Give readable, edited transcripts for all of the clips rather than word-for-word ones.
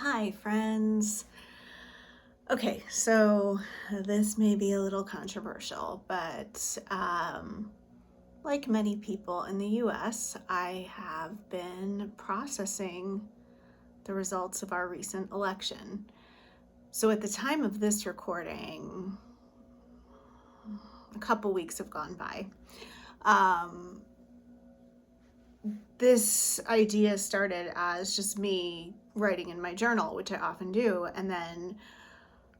Hi, friends. Okay, so this may be a little controversial, but like many people in the US, I have been processing the results of our recent election. So at the time of this recording, a couple weeks have gone by. Um, this idea started as just me writing in my journal, which I often do, and then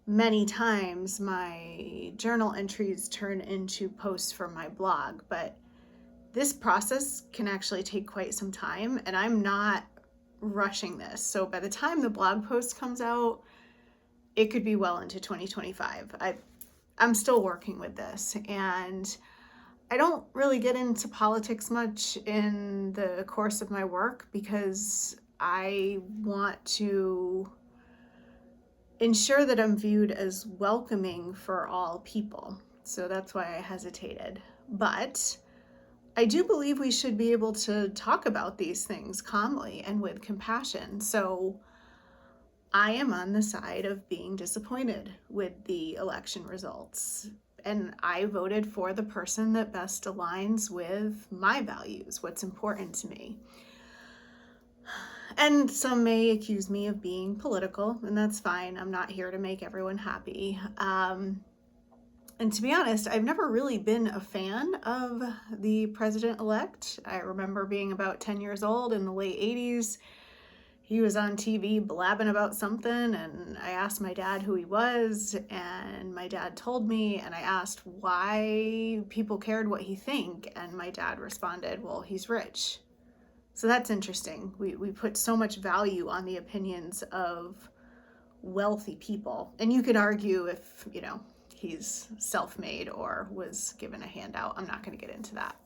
many times my journal entries turn into posts for my blog, but this process can actually take quite some time, and I'm not rushing this. So by the time the blog post comes out, it could be well into 2025. I'm still working with this, and I don't really get into politics much in the course of my work because I want to ensure that I'm viewed as welcoming for all people. So that's why I hesitated. But I do believe we should be able to talk about these things calmly and with compassion. So I am on the side of being disappointed with the election results. And I voted for the person that best aligns with my values, what's important to me. And some may accuse me of being political, and that's fine. I'm not here to make everyone happy. And to be honest, I've never really been a fan of the president-elect. I remember being about 10 years old in the late 80s. He was on TV blabbing about something, and I asked my dad who he was, and my dad told me, and I asked why people cared what he think, and my dad responded, well, he's rich. So that's interesting. We put so much value on the opinions of wealthy people. And you could argue if, he's self-made or was given a handout. I'm not going to get into that.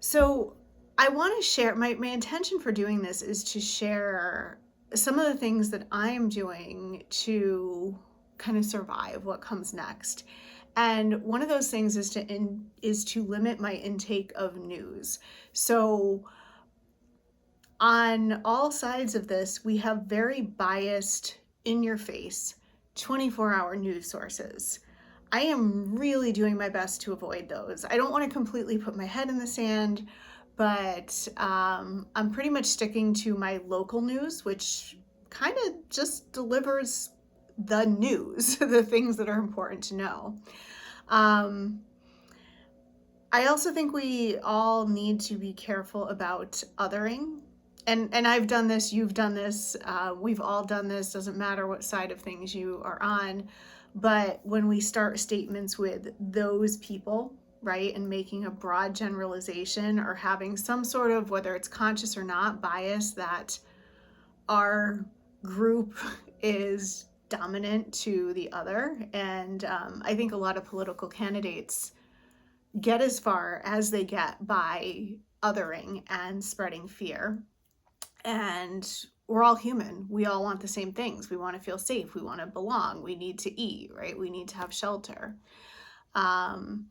So I want to share, my intention for doing this is to share some of the things that I'm doing to kind of survive what comes next. And one of those things is to limit my intake of news. So on all sides of this, we have very biased, in your face, 24-hour news sources. I am really doing my best to avoid those. I don't want to completely put my head in the sand, but I'm pretty much sticking to my local news, which kind of just delivers the news, the things that are important to know. I also think we all need to be careful about othering. And I've done this, you've done this, we've all done this, doesn't matter what side of things you are on. But when we start statements with those people, right, and making a broad generalization or having some sort of, whether it's conscious or not, bias that our group is dominant to the other. And I think a lot of political candidates get as far as they get by othering and spreading fear. And we're all human. We all want the same things. We want to feel safe. We want to belong. We need to eat, right? We need to have shelter. And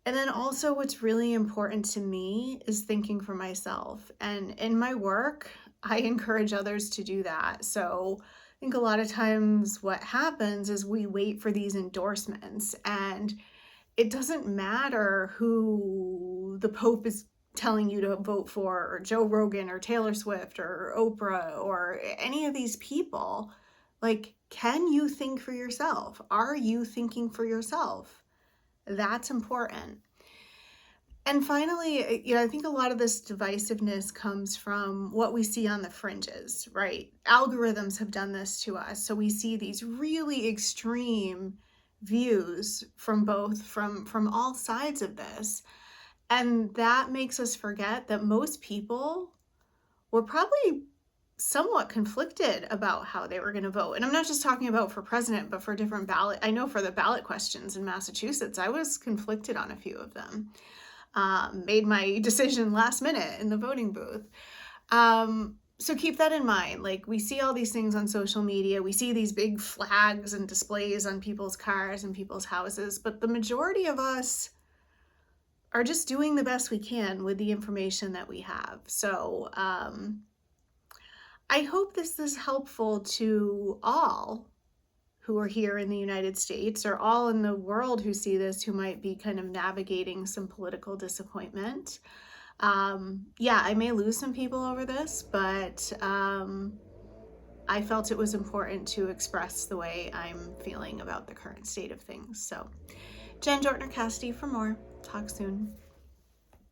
then also what's really important to me is thinking for myself. And in my work, I encourage others to do that. So I think a lot of times what happens is we wait for these endorsements, and it doesn't matter who the Pope is telling you to vote for, or Joe Rogan or Taylor Swift or Oprah or any of these people. Like, can you think for yourself? Are you thinking for yourself? That's important. And finally, I think a lot of this divisiveness comes from what we see on the fringes, right? Algorithms have done this to us. So we see these really extreme views from all sides of this. And that makes us forget that most people were probably somewhat conflicted about how they were going to vote. And I'm not just talking about for president, but for different ballot. I know for the ballot questions in Massachusetts, I was conflicted on a few of them. Made my decision last minute in the voting booth. So keep that in mind. Like, we see all these things on social media. We see these big flags and displays on people's cars and people's houses, but the majority of us are just doing the best we can with the information that we have. So I hope this is helpful to all who are here in the United States or all in the world who see this, who might be kind of navigating some political disappointment. Yeah, I may lose some people over this, but I felt it was important to express the way I'm feeling about the current state of things. So, Jen Jortner Cassidy for more. Talk soon.